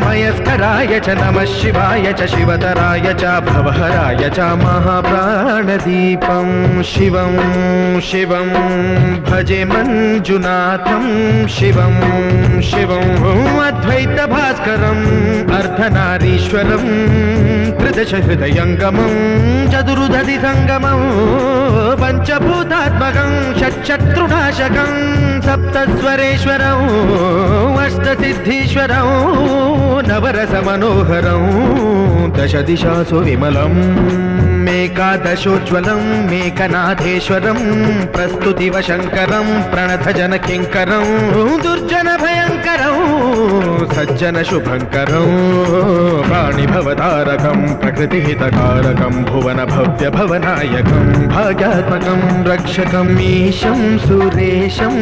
मयस्कराय च नमः शिवाय च शिवतराय च भवहराय च महाप्राणदीपं शिवं शिवं भजे मंजुनाथं शिवं शिवं अद्वैतभास्करम् अर्धनारीश्वरं त्रिदशहृदयङ्गमं चतुर्दधि संगमं पंचभूतात्मकं षट्शत्रुनाशकं सप्तस्वरेश्वरं अष्टसिद्धीश्वरं नवरसमनोहरं दशदिशासु विमलं मेकादशोज्ज्वलं मेकनाथेश्वरं प्रस्तुतिवशङ्करं प्रणतजनकिङ्करं दुर्जनभयङ्करं सज्जनशुभङ्करं प्राणिभवतारकं प्रकृतिहितकारकं भुवनभव्यभवनायकं भाग्यात्मकं रक्षकं ईशं सुरेशं